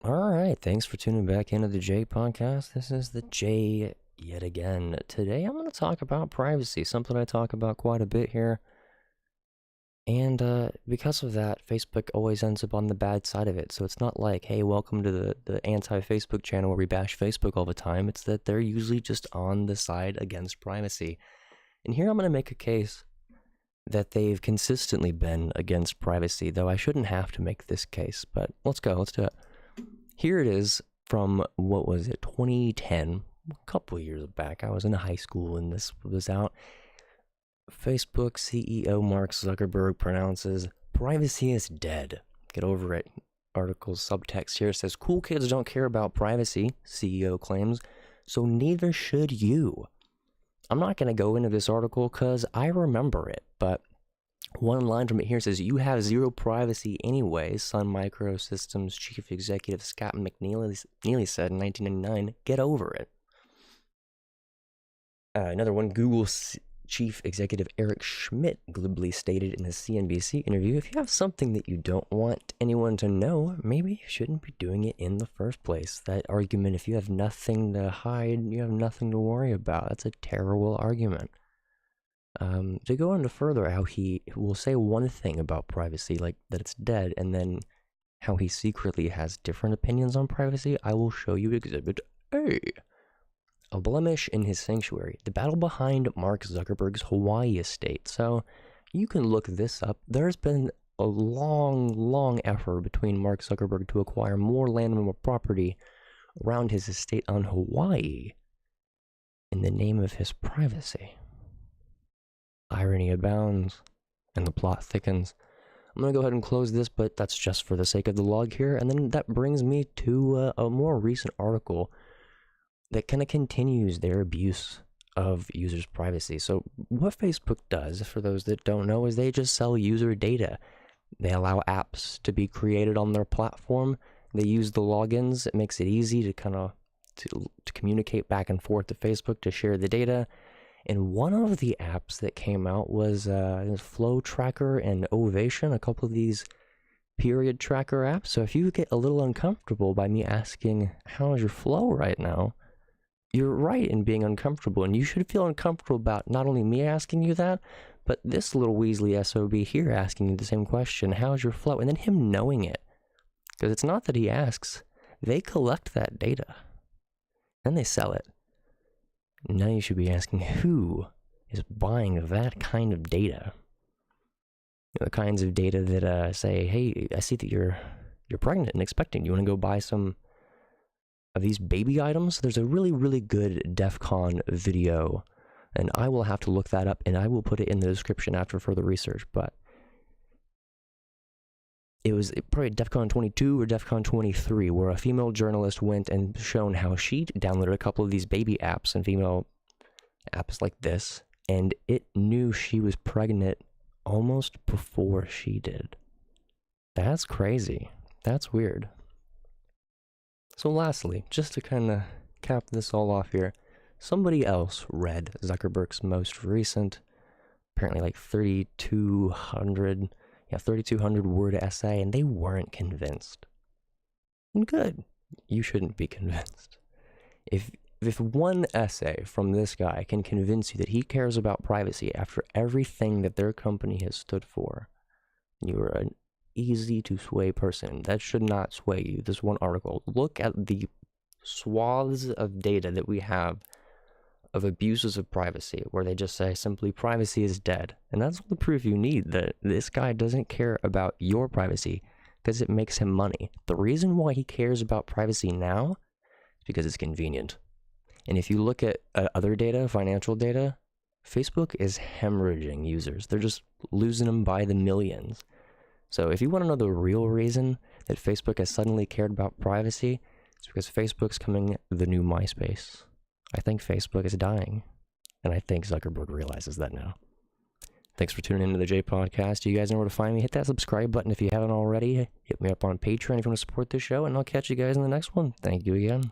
All right, thanks for tuning back into the J podcast. This is the J yet again. Today I'm going to talk about privacy, something I talk about quite a bit here. And because of that, Facebook always ends up on the bad side of it. So it's not like, hey, welcome to the anti-Facebook channel where we bash Facebook all the time. It's that they're usually just on the side against privacy. And here I'm going to make a case that they've consistently been against privacy, though I shouldn't have to make this case. But let's do it. Here it is from, 2010, a couple of years back. I was in high school when this was out. Facebook CEO Mark Zuckerberg pronounces, "Privacy is dead. Get over it." Article's subtext here says, "Cool kids don't care about privacy," CEO claims, "so neither should you." I'm not going to go into this article because I remember it, but one line from it here says, "You have zero privacy anyway," Sun Microsystems chief executive Scott McNeely said in 1999. Get over it. Another one, Google chief executive Eric Schmidt glibly stated in a CNBC interview, "If you have something that you don't want anyone to know, maybe you shouldn't be doing it in the first place." That argument, if you have nothing to hide, you have nothing to worry about. That's a terrible argument. To go into further, how he will say one thing about privacy, like that it's dead, and then how he secretly has different opinions on privacy, I will show you Exhibit A. A blemish in his sanctuary, the battle behind Mark Zuckerberg's Hawaii estate. So you can look this up. There's been a long effort between Mark Zuckerberg to acquire more land and more property around his estate on Hawaii in the name of his privacy. Irony abounds, and the plot thickens. I'm going to go ahead and close this, but that's just for the sake of the log here. And then that brings me to a more recent article that kind of continues their abuse of users' privacy. So what Facebook does, for those that don't know, is they just sell user data. They allow apps to be created on their platform. They use the logins. It makes it easy to kind of to communicate back and forth to Facebook to share the data. And one of the apps that came out was Flow Tracker and Ovation, a couple of these period tracker apps. So if you get a little uncomfortable by me asking, "How is your flow right now?" you're right in being uncomfortable, and you should feel uncomfortable about not only me asking you that, but this little Weasley SOB here asking you the same question, "How's your flow?" and then him knowing it. Because it's not that he asks, they collect that data, and they sell it. Now you should be asking, who is buying that kind of data? The kinds of data that say, "Hey, I see that you're pregnant and expecting. You want to go buy some of these baby items?" There's a really good DEF CON video, and I will have to look that up, and I will put it in the description after further research, but it was probably DEF CON 22 or DEF CON 23, where a female journalist went and shown how she downloaded a couple of these baby apps and female apps like this, and it knew she was pregnant almost before she did. That's crazy. That's weird. So lastly, just to kind of cap this all off here, somebody else read Zuckerberg's most recent, apparently like 3,200 word essay, and they weren't convinced. And good. You shouldn't be convinced. If one essay from this guy can convince you that he cares about privacy after everything that their company has stood for, you are an easy to sway person. That should not sway you. This one article. Look at the swaths of data that we have of abuses of privacy, where they just say simply, "Privacy is dead." And that's all the proof you need that this guy doesn't care about your privacy because it makes him money. The reason why he cares about privacy now is because it's convenient. And if you look at other data, financial data, Facebook is hemorrhaging users. They're just losing them by the millions. So if you want to know the real reason that Facebook has suddenly cared about privacy, it's because Facebook's coming the new MySpace. I think Facebook is dying, and I think Zuckerberg realizes that now. Thanks for tuning into the J Podcast. You guys know where to find me. Hit that subscribe button if you haven't already. Hit me up on Patreon if you want to support this show, and I'll catch you guys in the next one. Thank you again.